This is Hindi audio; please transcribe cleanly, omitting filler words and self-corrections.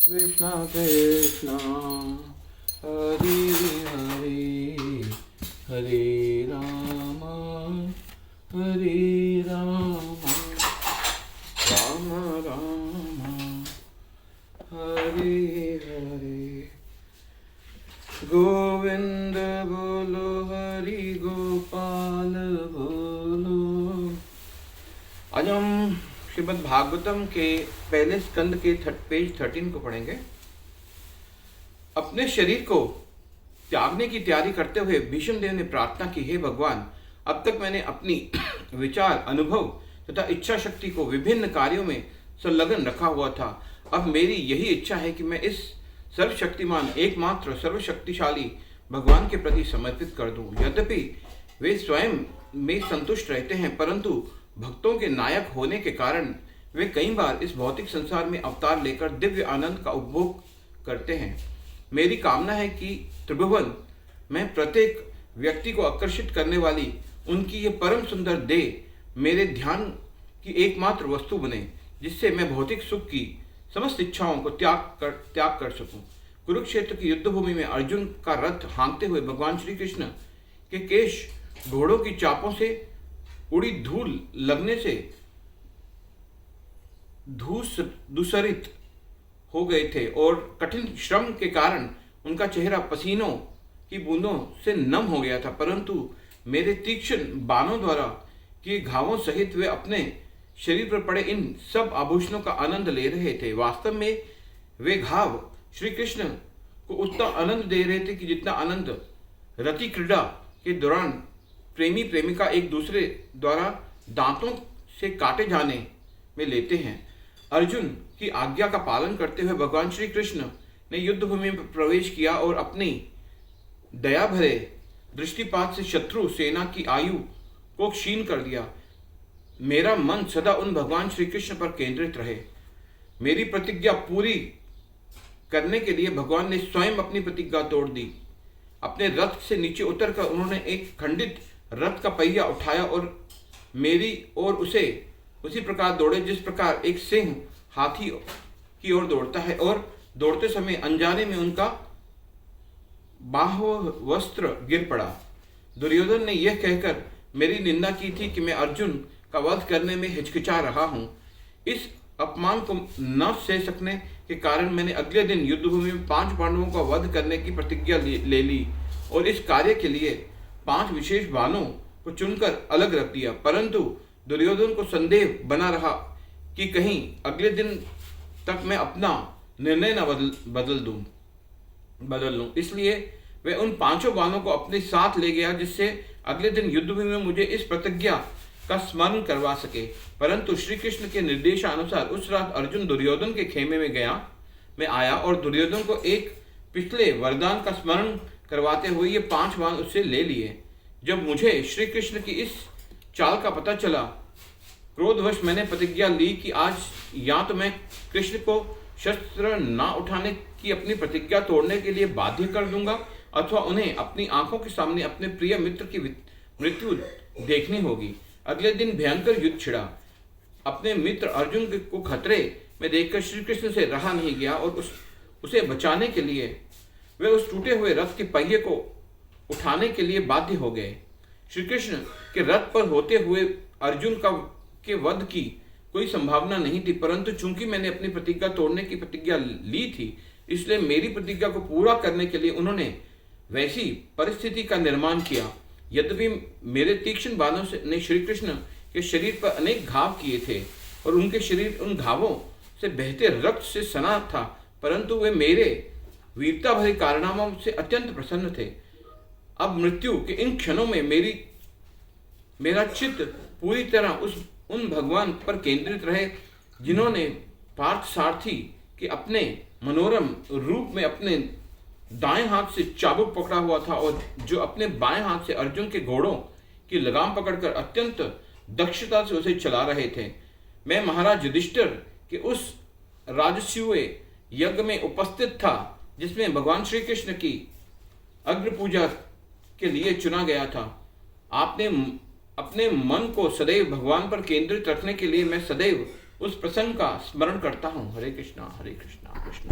कृष्ण कृष्ण हरे हरे हरे राम हरे राम राम राम हरे हरे। गोविंद बोलो हरि गोपाल बोलो। आज हम श्रीमद् भागवतम के पहले स्कंद के पेज 13 को पढ़ेंगे। अपने शरीर को त्यागने की तैयारी करते हुए भीष्म देव ने प्रार्थना की, हे भगवान, अब तक मैंने अपनी विचार, अनुभव तथा इच्छा शक्ति को विभिन्न कार्यों में संलग्न रखा हुआ था। अब मेरी यही इच्छा है कि मैं इस सर्वशक्तिमान, एकमात्र सर्वशक्तिशाली भगवान के प्रति समर्पित कर दूं। यद्यपि वे स्वयं में संतुष्ट रहते हैं, परंतु भक्तों के नायक होने के कारण वे कई बार इस भौतिक संसार में अवतार लेकर दिव्य आनंद का उपभोग करते हैं। मेरी कामना है कि त्रिभुवन में प्रत्येक व्यक्ति को आकर्षित करने वाली उनकी ये परम सुंदर देह मेरे ध्यान की एकमात्र वस्तु बने, जिससे मैं भौतिक सुख की समस्त इच्छाओं को त्याग कर सकूं। कुरुक्षेत्र की युद्ध भूमि में अर्जुन का रथ हाँकते हुए भगवान श्री कृष्ण के केश घोड़ों की चापों से उड़ी धूल लगने से धूसरित हो गए थे और कठिन श्रम के कारण उनका चेहरा पसीनों की बूंदों से नम हो गया था, परंतु मेरे तीक्ष्ण बाणों द्वारा किए घावों सहित वे अपने शरीर पर पड़े इन सब आभूषणों का आनंद ले रहे थे। वास्तव में वे घाव श्री कृष्ण को उतना आनंद दे रहे थे कि जितना आनंद रति क्रीड़ा के दौरान प्रेमी प्रेमिका एक दूसरे द्वारा दांतों से काटे जाने में लेते हैं। अर्जुन की आज्ञा का पालन करते हुए भगवान श्री कृष्ण ने युद्ध भूमि में प्रवेश किया और अपनी दया भरे दृष्टिपात से शत्रु सेना की आयु को क्षीण कर दिया। मेरा मन सदा उन भगवान श्री कृष्ण पर केंद्रित रहे। मेरी प्रतिज्ञा पूरी करने के लिए भगवान ने स्वयं अपनी प्रतिज्ञा तोड़ दी। अपने रथ से नीचे उतरकर उन्होंने एक खंडित रथ का पहिया उठाया और मेरी ओर उसे उसी प्रकार दौड़े जिस प्रकार एक सिंह हाथी की ओर दौड़ता है, और दौड़ते समय अनजाने में उनका बाह्वस्त्र गिर पड़ा। दुर्योधन ने यह कहकर मेरी निंदा की थी कि मैं अर्जुन का वध करने में हिचकिचा रहा हूं। इस अपमान को न सह सकने के कारण मैंने अगले दिन युद्धभूमि में 5 पांडवों का वध करने की प्रतिज्ञा ले ली और इस कार्य के लिए 5 विशेष बाणों को चुनकर अलग रख दिया। परंतु दुर्योधन को संदेह बना रहा कि कहीं अगले दिन तक मैं अपना निर्णय न बदल लूं, इसलिए वे उन 5 बाणों को अपने साथ ले गया, जिससे अगले दिन युद्धभूमि में मुझे इस प्रतिज्ञा का स्मरण करवा सके। परंतु श्री कृष्ण के निर्देशानुसार उस रात अर्जुन दुर्योधन के खेमे में आया और दुर्योधन को एक पिछले वरदान का स्मरण करवाते हुए ये 5 बाण उससे ले लिए। जब मुझे श्री कृष्ण की इस चाल का पता चला, क्रोधवश मैंने प्रतिज्ञा ली कि आज या तो मैं कृष्ण को शस्त्र न उठाने की अपनी प्रतिज्ञा तोड़ने के लिए बाध्य कर दूंगा, अथवा उन्हें अपनी आंखों के सामने अपने प्रिय मित्र की मृत्यु देखनी होगी। अगले दिन भयंकर युद्ध छिड़ा। अपने मित्र अर्जुन को खतरे में देखकर श्री कृष्ण से रहा नहीं गया और उसे बचाने के लिए वे उस टूटे हुए रथ के पहिए को उठाने के लिए बाध्य हो गए। श्री कृष्ण के रथ पर होते हुए अर्जुन के वध की कोई संभावना नहीं थी, परंतु चूंकि मैंने अपनी प्रतिज्ञा तोड़ने की प्रतिज्ञा ली थी, इसलिए मेरी प्रतिज्ञा को पूरा करने के लिए उन्होंने वैसी परिस्थिति का निर्माण किया। यद्यपि मेरे तीक्ष्ण बाणों ने श्री कृष्ण के शरीर पर अनेक घाव किए थे और उनके शरीर उन घावों से बहते रक्त से सना था, परंतु वे मेरे वीरता भरे कारनामों से अत्यंत प्रसन्न थे। अब मृत्यु के इन क्षणों में मेरा चित्त पूरी तरह उन भगवान पर केंद्रित रहे, जिन्होंने पार्थ सारथी के अपने मनोरम रूप में अपने दाएं हाथ से चाबुक पकड़ा हुआ था और जो अपने बाएं हाथ से अर्जुन के घोड़ों की लगाम पकड़कर अत्यंत दक्षता से उसे चला रहे थे। मैं महाराज युधिष्ठिर के उस राजसूय यज्ञ में उपस्थित था जिसमें भगवान श्री कृष्ण की अग्र पूजा के लिए चुना गया था। आपने अपने मन को सदैव भगवान पर केंद्रित रखने के लिए मैं सदैव उस प्रसंग का स्मरण करता हूँ। हरे कृष्णा कृष्ण